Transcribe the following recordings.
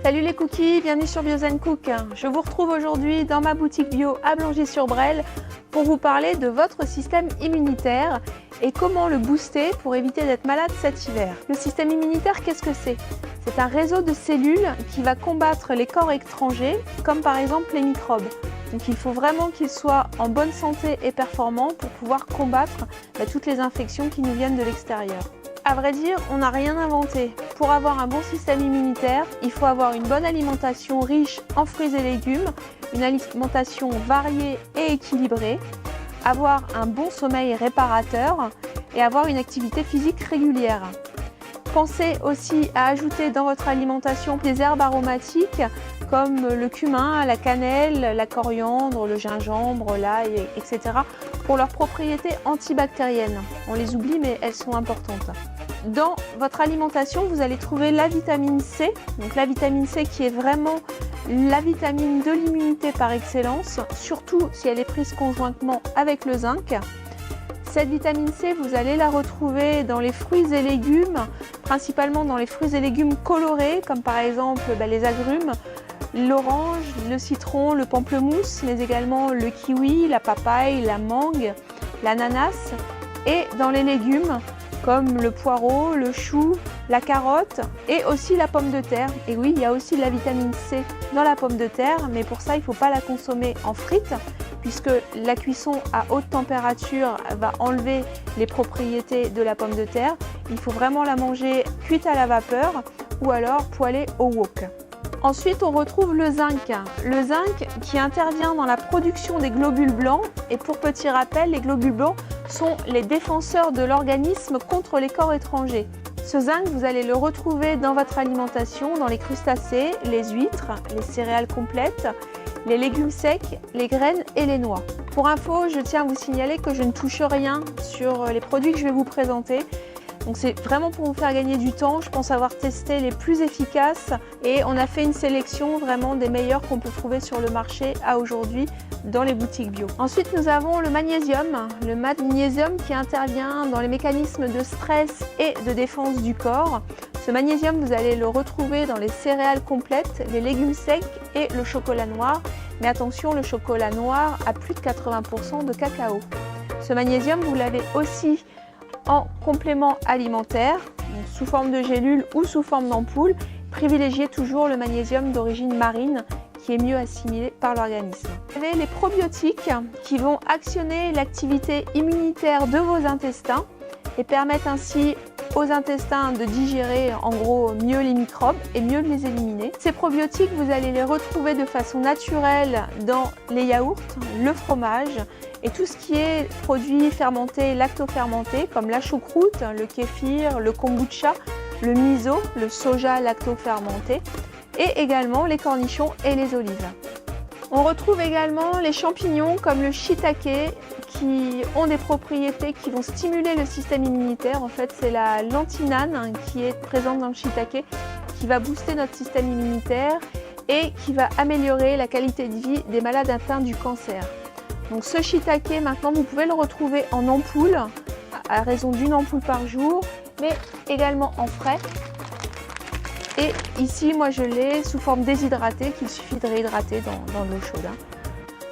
Salut les cookies, bienvenue sur Bio Zen Cook. Je vous retrouve aujourd'hui dans ma boutique bio à Blangy-sur-Brel pour vous parler de votre système immunitaire et comment le booster pour éviter d'être malade cet hiver. Le système immunitaire, qu'est-ce que c'est? C'est un réseau de cellules qui va combattre les corps étrangers, comme par exemple les microbes. Donc il faut vraiment qu'ils soient en bonne santé et performants pour pouvoir combattre toutes les infections qui nous viennent de l'extérieur. À vrai dire, on n'a rien inventé. Pour avoir un bon système immunitaire, il faut avoir une bonne alimentation riche en fruits et légumes, une alimentation variée et équilibrée, avoir un bon sommeil réparateur et avoir une activité physique régulière. Pensez aussi à ajouter dans votre alimentation des herbes aromatiques comme le cumin, la cannelle, la coriandre, le gingembre, l'ail, etc. pour leurs propriétés antibactériennes. On les oublie mais elles sont importantes. Dans votre alimentation, vous allez trouver la vitamine C. Donc la vitamine C qui est vraiment la vitamine de l'immunité par excellence, surtout si elle est prise conjointement avec le zinc. Cette vitamine C, vous allez la retrouver dans les fruits et légumes, principalement dans les fruits et légumes colorés, comme par exemple les agrumes, l'orange, le citron, le pamplemousse, mais également le kiwi, la papaye, la mangue, l'ananas, et dans les légumes, comme le poireau, le chou, la carotte et aussi la pomme de terre. Et oui, il y a aussi de la vitamine C dans la pomme de terre, mais pour ça, il ne faut pas la consommer en frites, puisque la cuisson à haute température va enlever les propriétés de la pomme de terre. Il faut vraiment la manger cuite à la vapeur ou alors poêlée au wok. Ensuite, on retrouve le zinc. Le zinc qui intervient dans la production des globules blancs. Et pour petit rappel, les globules blancs sont les défenseurs de l'organisme contre les corps étrangers. Ce zinc, vous allez le retrouver dans votre alimentation, dans les crustacés, les huîtres, les céréales complètes, les légumes secs, les graines et les noix. Pour info, je tiens à vous signaler que je ne touche rien sur les produits que je vais vous présenter. Donc c'est vraiment pour vous faire gagner du temps. Je pense avoir testé les plus efficaces et on a fait une sélection vraiment des meilleurs qu'on peut trouver sur le marché à aujourd'hui dans les boutiques bio. Ensuite, nous avons le magnésium. Le magnésium qui intervient dans les mécanismes de stress et de défense du corps. Ce magnésium, vous allez le retrouver dans les céréales complètes, les légumes secs et le chocolat noir. Mais attention, le chocolat noir a plus de 80% de cacao. Ce magnésium, vous l'avez aussi en complément alimentaire, donc sous forme de gélule ou sous forme d'ampoule. Privilégiez toujours le magnésium d'origine marine qui est mieux assimilé par l'organisme. Vous avez les probiotiques qui vont actionner l'activité immunitaire de vos intestins et permettent ainsi aux intestins de digérer en gros mieux les microbes et mieux les éliminer. Ces probiotiques, vous allez les retrouver de façon naturelle dans les yaourts, le fromage et tout ce qui est produits fermentés, lactofermentés comme la choucroute, le kéfir, le kombucha, le miso, le soja lactofermenté et également les cornichons et les olives. On retrouve également les champignons comme le shiitake qui ont des propriétés qui vont stimuler le système immunitaire. En fait, c'est la lantinane qui est présente dans le shiitake qui va booster notre système immunitaire et qui va améliorer la qualité de vie des malades atteints du cancer. Donc ce shiitake, maintenant, vous pouvez le retrouver en ampoule, à raison d'une ampoule par jour, mais également en frais. Et ici, moi, je l'ai sous forme déshydratée, qu'il suffit de réhydrater dans de l'eau chaude.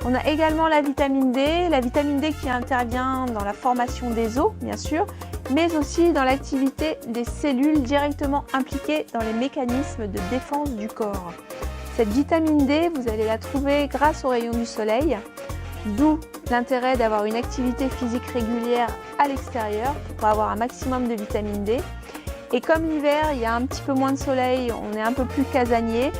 On a également la vitamine D qui intervient dans la formation des os, bien sûr, mais aussi dans l'activité des cellules directement impliquées dans les mécanismes de défense du corps. Cette vitamine D, vous allez la trouver grâce aux rayons du soleil, d'où l'intérêt d'avoir une activité physique régulière à l'extérieur pour avoir un maximum de vitamine D. Et comme l'hiver, il y a un petit peu moins de soleil, on est un peu plus casanier,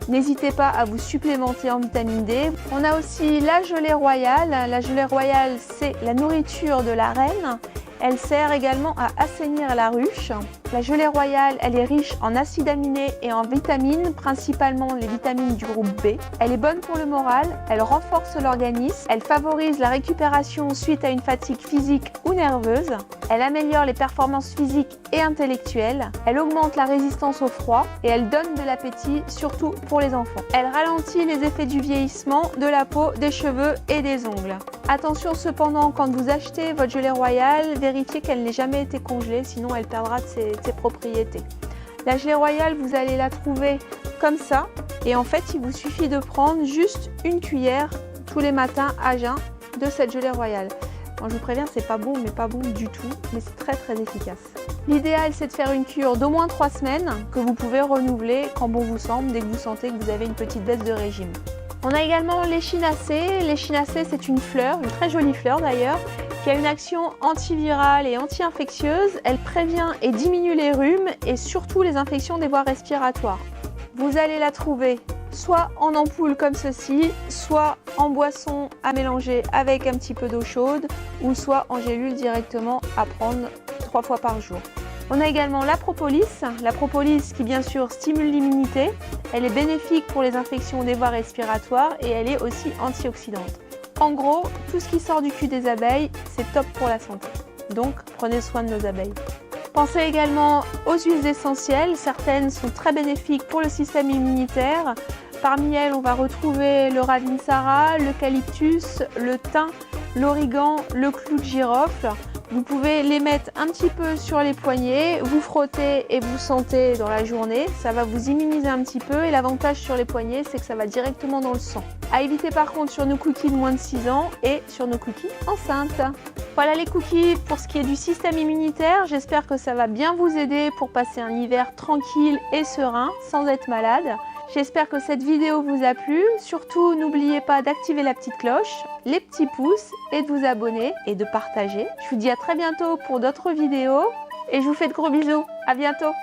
n'hésitez pas à vous supplémenter en vitamine D. On a aussi la gelée royale. La gelée royale, c'est la nourriture de la reine. Elle sert également à assainir la ruche. La gelée royale, elle est riche en acides aminés et en vitamines, principalement les vitamines du groupe B. Elle est bonne pour le moral, elle renforce l'organisme, elle favorise la récupération suite à une fatigue physique ou nerveuse, elle améliore les performances physiques et intellectuelles, elle augmente la résistance au froid et elle donne de l'appétit, surtout pour les enfants. Elle ralentit les effets du vieillissement, de la peau, des cheveux et des ongles. Attention cependant, quand vous achetez votre gelée royale, vérifiez qu'elle n'ait jamais été congelée, sinon elle perdra de ses propriétés. La gelée royale, vous allez la trouver comme ça. Et en fait, il vous suffit de prendre juste une cuillère tous les matins à jeun de cette gelée royale. Bon, je vous préviens, c'est pas bon, mais pas bon du tout, mais c'est très très efficace. L'idéal, c'est de faire une cure d'au moins 3 semaines que vous pouvez renouveler quand bon vous semble, dès que vous sentez que vous avez une petite baisse de régime. On a également l'échinacée. L'échinacée, c'est une fleur, une très jolie fleur d'ailleurs, qui a une action antivirale et anti-infectieuse. Elle prévient et diminue les rhumes et surtout les infections des voies respiratoires. Vous allez la trouver soit en ampoule comme ceci, soit en boisson à mélanger avec un petit peu d'eau chaude, ou soit en gélule directement à prendre 3 fois par jour. On a également la propolis qui bien sûr stimule l'immunité. Elle est bénéfique pour les infections des voies respiratoires et elle est aussi antioxydante. En gros, tout ce qui sort du cul des abeilles, c'est top pour la santé. Donc prenez soin de nos abeilles. Pensez également aux huiles essentielles. Certaines sont très bénéfiques pour le système immunitaire. Parmi elles, on va retrouver le ravinsara, l'eucalyptus, le thym, l'origan, le clou de girofle. Vous pouvez les mettre un petit peu sur les poignets, vous frottez et vous sentez dans la journée. Ça va vous immuniser un petit peu et l'avantage sur les poignets, c'est que ça va directement dans le sang. À éviter par contre sur nos cookies de moins de 6 ans et sur nos cookies enceintes. Voilà les cookies pour ce qui est du système immunitaire. J'espère que ça va bien vous aider pour passer un hiver tranquille et serein sans être malade. J'espère que cette vidéo vous a plu. Surtout, n'oubliez pas d'activer la petite cloche, les petits pouces et de vous abonner et de partager. Je vous dis à très bientôt pour d'autres vidéos et je vous fais de gros bisous. À bientôt.